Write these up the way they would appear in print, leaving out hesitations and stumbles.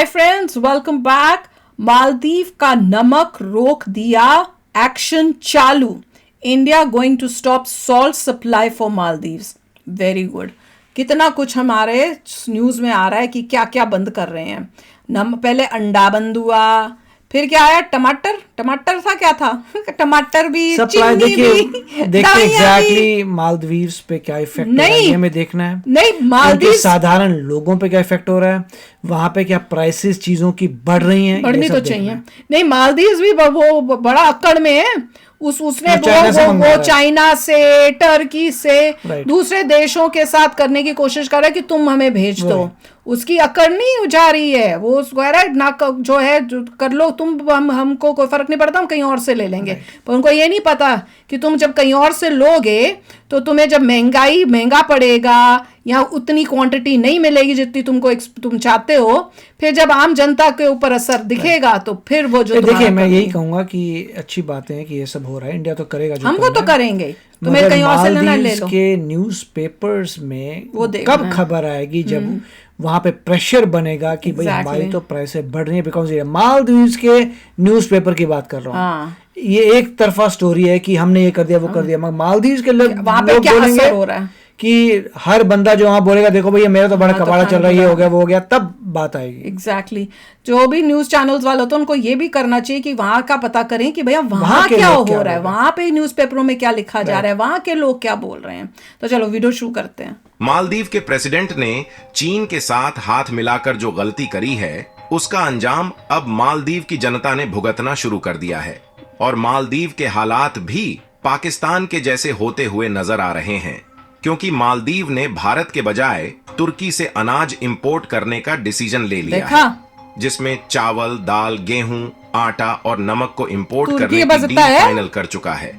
हाय friends, welcome back. Maldives का नमक रोक दिया, एक्शन चालू। India going to stop salt supply for Maldives. Very good. कितना कुछ हमारे न्यूज में आ रहा है कि क्या क्या बंद कर रहे हैं। पहले अंडा बंद हुआ, फिर क्या आया, टमाटर। टमाटर था, क्या था टमाटर भी, सप्लाई। देखिए एग्जैक्टली मालदीव्स पे क्या इफेक्ट हो रहा है, ये हमें देखना है। नहीं, मालदीव साधारण लोगों पे क्या इफेक्ट हो रहा है, वहां पे क्या प्राइसेस चीजों की बढ़ रही हैं, बढ़नी तो चाहिए। नहीं, मालदीव्स भी वो बड़ा अक्कड़ में है। उसने वो चाइना से, टर्की से, दूसरे देशों के साथ करने की कोशिश कर रहा है कि तुम हमें भेज दो। उसकी अकड़ नहीं जा रही है, वो कह रहा है ना, जो है जो कर लो तुम, हमको कोई फर्क नहीं पड़ता, हम कहीं और से ले लेंगे। पर उनको ये नहीं पता कि तुम जब कहीं और से लोगे तो तुम्हें जब महंगा पड़ेगा या उतनी क्वांटिटी नहीं मिलेगी जितनी तुम चाहते हो। फिर जब आम जनता के ऊपर असर दिखेगा तो फिर वो जो देखिए, मैं यही कहूंगा कि अच्छी बातें हैं कि ये सब हो रहा है, इंडिया तो करेगा, जो हमको तो करेंगे, तुम्हें कहीं और से लेना ले लो। के न्यूज़पेपर्स में वो कब खबर आएगी जब वहां पे प्रेशर बनेगा कि भाई हमारी तो प्राइसें बढ़ रही है। बिकॉज ये मालदीव्स के न्यूज़पेपर की बात कर रहा हूँ। ये एक तरफा स्टोरी है कि हमने ये कर दिया, वो कर दिया, मगर मालदीव्स के लोग बोलेंगे हो रहा है कि हर बंदा जो वहां बोलेगा, देखो भैया मेरा तो बड़ा कबाड़ा चल रहा है, ये हो गया, वो हो गया, तब बात आएगी। एग्जैक्टली। जो भी न्यूज चैनल्स वाले होते हैं उनको ये भी करना चाहिए कि वहां का पता करें कि भैया वहां क्या हो रहा है, वहां पे न्यूज़पेपरों में क्या लिखा जा रहा है, वहां के लोग क्या बोल रहे हैं। तो चलो वीडियो शुरू करते हैं। मालदीव के प्रेसिडेंट ने चीन के साथ हाथ मिलाकर जो गलती करी है, उसका अंजाम अब मालदीव की जनता ने भुगतना शुरू कर दिया है। और मालदीव के हालात भी पाकिस्तान के जैसे होते हुए नजर आ रहे हैं, क्योंकि मालदीव ने भारत के बजाय तुर्की से अनाज इंपोर्ट करने का डिसीजन ले लिया है, जिसमें चावल, दाल, गेहूं, आटा और नमक को इंपोर्ट करने की डील फाइनल कर चुका है।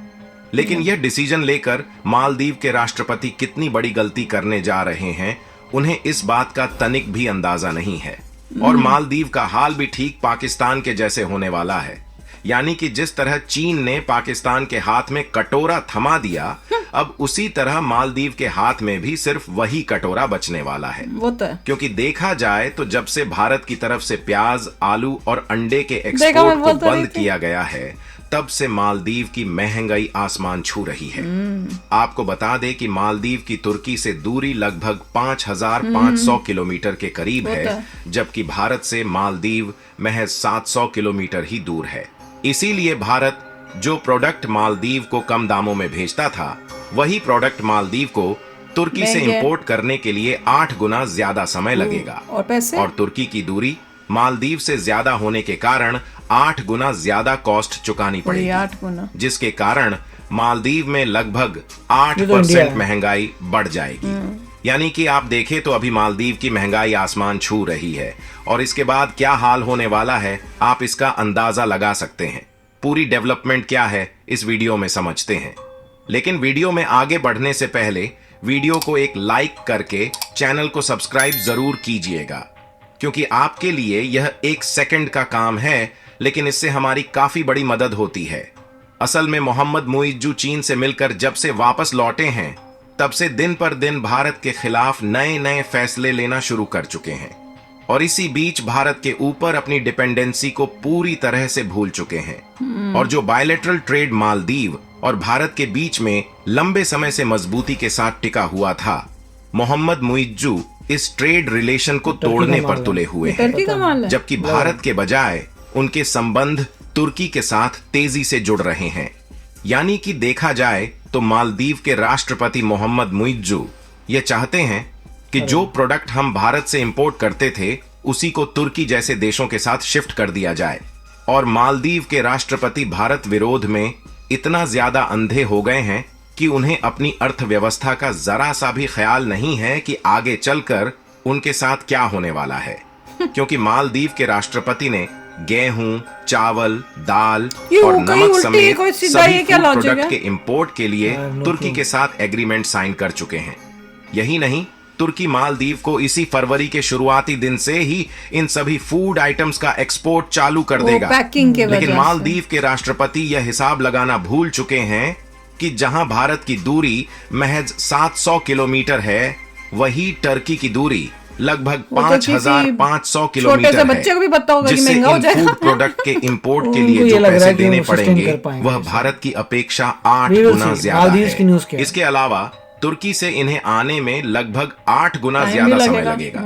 लेकिन यह डिसीजन लेकर मालदीव के राष्ट्रपति कितनी बड़ी गलती करने जा रहे हैं, उन्हें इस बात का तनिक भी अंदाजा नहीं है। और मालदीव का हाल भी ठीक पाकिस्तान के जैसे होने वाला है। यानी कि जिस तरह चीन ने पाकिस्तान के हाथ में कटोरा थमा दिया, अब उसी तरह मालदीव के हाथ में भी सिर्फ वही कटोरा बचने वाला है। वो तो है। क्योंकि देखा जाए तो जब से भारत की तरफ से प्याज, आलू और अंडे के एक्सपोर्ट को बंद किया गया है, तब से मालदीव की महंगाई आसमान छू रही है। आपको बता दें कि मालदीव की तुर्की से दूरी लगभग 5,500 किलोमीटर के करीब है, जबकि भारत से मालदीव महज 700 किलोमीटर ही दूर है। इसीलिए भारत जो प्रोडक्ट मालदीव को कम दामों में भेजता था, वही प्रोडक्ट मालदीव को तुर्की से इंपोर्ट करने के लिए 8 गुना ज्यादा समय लगेगा। और पैसे? और तुर्की की दूरी मालदीव से ज्यादा होने के कारण 8 गुना ज्यादा कॉस्ट चुकानी पड़ेगी, 8 गुना, जिसके कारण मालदीव में लगभग 8% महंगाई बढ़ जाएगी। यानी कि आप देखें तो अभी मालदीव की महंगाई आसमान छू रही है, और इसके बाद क्या हाल होने वाला है आप इसका अंदाजा लगा सकते हैं। पूरी डेवलपमेंट क्या है इस वीडियो में समझते हैं। लेकिन वीडियो में आगे बढ़ने से पहले वीडियो को एक लाइक करके चैनल को सब्सक्राइब जरूर कीजिएगा, क्योंकि आपके लिए यह 1 सेकंड का काम है, लेकिन इससे हमारी काफी बड़ी मदद होती है। असल में मोहम्मद मुइज्जू चीन से मिलकर जब से वापस लौटे हैं, तब से दिन पर दिन भारत के खिलाफ नए नए फैसले लेना शुरू कर चुके हैं, और इसी बीच भारत के ऊपर अपनी डिपेंडेंसी को पूरी तरह से भूल चुके हैं। और जो बायलैटरल ट्रेड मालदीव और भारत के बीच में लंबे समय से मजबूती के साथ टिका हुआ था, मोहम्मद मुइज्जू इस ट्रेड रिलेशन को तोड़ने पर तुले हुए हैं, जबकि भारत के बजाय उनके संबंध तुर्की के साथ तेजी से जुड़ रहे हैं। यानी कि देखा जाए तो मालदीव के राष्ट्रपति मोहम्मद मुइज्जू ये चाहते हैं कि जो प्रोडक्ट हम भारत से इंपोर्ट करते थे, उसी को तुर्की जैसे देशों के साथ शिफ्ट कर दिया जाए। और मालदीव के राष्ट्रपति भारत विरोध में इतना ज्यादा अंधे हो गए हैं कि उन्हें अपनी अर्थव्यवस्था का जरा सा भी ख्याल नहीं है कि आगे चलकर उनके साथ क्या होने वाला है। क्योंकि मालदीव के राष्ट्रपति ने गेहूं, चावल, दाल और नमक समेत सभी प्रोडक्ट के इंपोर्ट के लिए तुर्की के साथ एग्रीमेंट साइन कर चुके हैं। यही नहीं, तुर्की मालदीव को इसी फरवरी के शुरुआती दिन से ही इन सभी फूड आइटम्स का एक्सपोर्ट चालू कर देगा। लेकिन मालदीव के राष्ट्रपति यह हिसाब लगाना भूल चुके हैं कि जहां भारत की दूरी महज 700 किलोमीटर है, वही टर्की की दूरी लगभग 5,500 किलोमीटर है, बच्चे को भी पता होगा कि जिससे महंगा हो इन जाएगा। फूड प्रोडक्ट के इंपोर्ट के लिए जो पैसे देने पड़ेंगे वह भारत की अपेक्षा 8 गुना ज्यादा है। इसके अलावा तुर्की से इन्हें आने में लगभग 8 गुना ज्यादा समय लगेगा,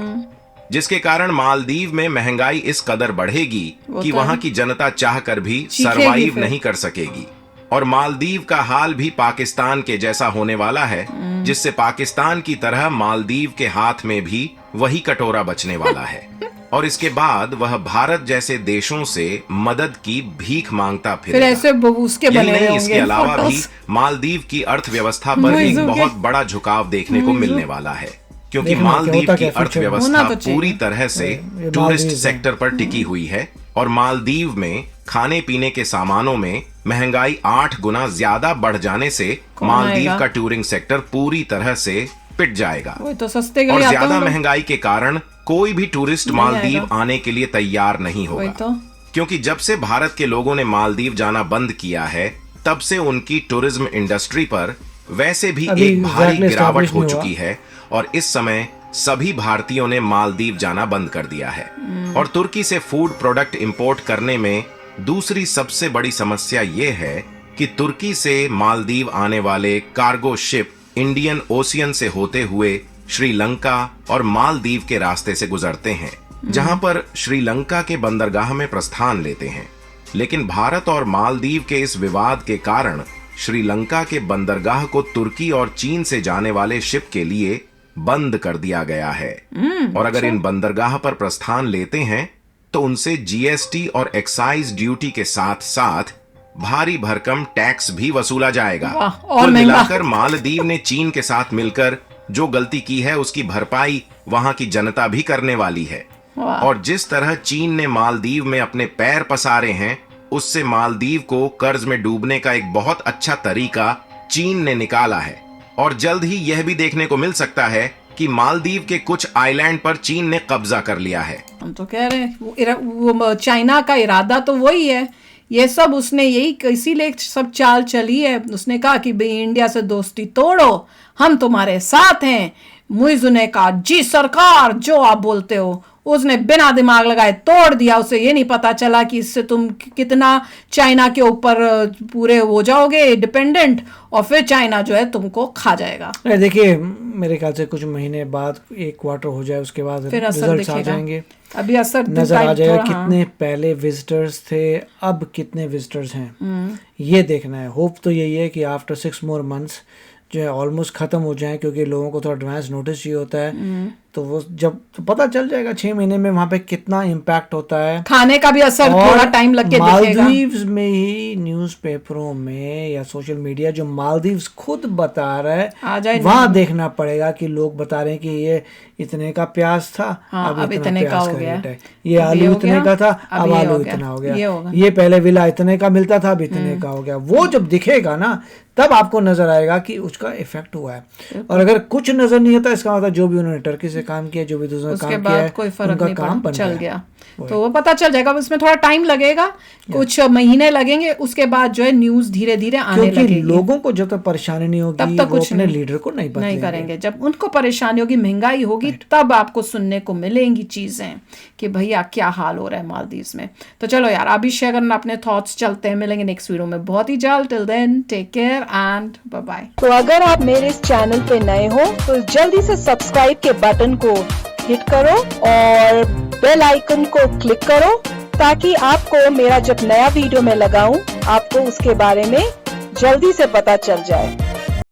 जिसके कारण मालदीव में महंगाई इस कदर बढ़ेगी कि वहां की जनता चाहकर भी सरवाइव नहीं कर सकेगी। और मालदीव का हाल भी पाकिस्तान के जैसा होने वाला है, जिससे पाकिस्तान की तरह मालदीव के हाथ में भी वही कटोरा बचने वाला है और इसके बाद वह भारत जैसे देशों से मदद की भीख मांगता फिरेगा। ऐसे उसके बने नहीं, इसके अलावा भी मालदीव की अर्थव्यवस्था पर एक बहुत बड़ा झुकाव देखने को मिलने वाला है, क्योंकि मालदीव की अर्थव्यवस्था पूरी तरह से टूरिस्ट सेक्टर पर टिकी हुई है और मालदीव में खाने पीने के सामानों में महंगाई 8 गुना ज्यादा बढ़ जाने से मालदीव का टूरिंग सेक्टर पूरी तरह से पिट जाएगा। तो सस्ते के लिए और ज्यादा महंगाई के कारण कोई भी टूरिस्ट मालदीव आने के लिए तैयार नहीं होगा, क्योंकि जब से भारत के लोगों ने मालदीव जाना बंद किया है तब से उनकी टूरिज्म इंडस्ट्री पर वैसे भी एक भारी गिरावट हो चुकी है और इस समय सभी भारतीयों ने मालदीव जाना बंद कर दिया है। और तुर्की से फूड प्रोडक्ट इंपोर्ट करने में दूसरी सबसे बड़ी समस्या ये है कि तुर्की से मालदीव आने वाले कार्गो शिप इंडियन ओशियन से होते हुए श्रीलंका और मालदीव के रास्ते से गुजरते हैं, जहां पर श्रीलंका के बंदरगाह में प्रस्थान लेते हैं। लेकिन भारत और मालदीव के इस विवाद के कारण श्रीलंका के बंदरगाह को तुर्की और चीन से जाने वाले शिप के लिए बंद कर दिया गया है। और अगर इन बंदरगाह पर प्रस्थान लेते हैं तो उनसे जीएसटी और एक्साइज ड्यूटी के साथ साथ भारी भरकम टैक्स भी वसूला जाएगा। और मिलाकर मालदीव ने चीन के साथ मिलकर जो गलती की है उसकी भरपाई वहां की जनता भी करने वाली है। और जिस तरह चीन ने मालदीव में अपने पैर पसारे हैं, उससे मालदीव को कर्ज में डूबने का एक बहुत अच्छा तरीका चीन ने निकाला है। और जल्द ही यह भी देखने को मिल सकता है कि मालदीव के कुछ आइलैंड पर चीन ने कब्जा कर लिया है। हम तो कह रहे हैं वो चाइना का इरादा तो वही है, ये सब उसने यही इसीलिए सब चाल चली है। उसने कहा कि भाई इंडिया से दोस्ती तोड़ो, हम तुम्हारे साथ हैं। मुइज़ ने कहा जी सरकार जो आप बोलते हो, उसने बिना दिमाग लगाए तोड़ दिया। उसे ये नहीं पता चला कि इससे तुम कितना चाइना के ऊपर पूरे हो जाओगे डिपेंडेंट, और फिर चाइना जो है तुमको खा जाएगा। देखिए मेरे ख्याल से कुछ महीने बाद एक क्वार्टर हो जाए उसके बाद फिर रिजल्ट्स आ जाएंगे, अभी असर नजर आ जाएगा कितने पहले विजिटर्स थे, अब कितने विजिटर्स हैं, ये देखना है। होप तो यही है कि आफ्टर 6 more months जो है ऑलमोस्ट खत्म हो जाए, क्योंकि लोगों को थोड़ा एडवांस नोटिस चाहिए होता है। तो वो जब तो पता चल जाएगा 6 महीने में वहां पे कितना इम्पैक्ट होता है, खाने का भी असर थोड़ा टाइम लग के दिखेगा। मालदीव्स में ही न्यूज़पेपरों में या सोशल मीडिया जो मालदीव्स खुद बता रहा है वहां देखना पड़ेगा कि लोग बता रहे हैं कि ये इतने का प्याज था, अब इतने का हो गया, ये आलू इतने का था, अब आलू इतना हो गया, ये पहले विला इतने का मिलता था, अब इतने का हो गया। वो जब दिखेगा ना तब आपको नजर आएगा कि उसका इफेक्ट हुआ है। और अगर कुछ नजर नहीं आता, इसका मतलब जो भी उन्होंने टर्की से काम किया, जो भी दूसरा काम किया है, कोई फर्क नहीं पड़ा, चल गया। तो वो पता चल जाएगा, उसमें थोड़ा टाइम लगेगा, कुछ महीने लगेंगे, उसके बाद जो है न्यूज़ धीरे धीरे आने लगेगी। लोगों को जब तक परेशानी नहीं होगी तब तक कुछ अपने लीडर को नहीं करेंगे। जब उनको परेशानी होगी, महंगाई होगी, तब आपको सुनने को मिलेंगी चीजें कि भैया क्या हाल हो रहा है मालदीव्स में। तो चलो यार, अभी शेयर करना अपने थॉट्स, चलते हैं, मिलेंगे नेक्स्ट वीडियो में बहुत ही जल्द। Till then take care and bye bye. तो अगर आप मेरे इस चैनल पे नए हो तो जल्दी से सब्सक्राइब के बटन को हिट करो और बेल आइकन को क्लिक करो, ताकि आपको मेरा जब नया वीडियो मैं लगाऊं आपको उसके बारे में जल्दी से पता चल जाए।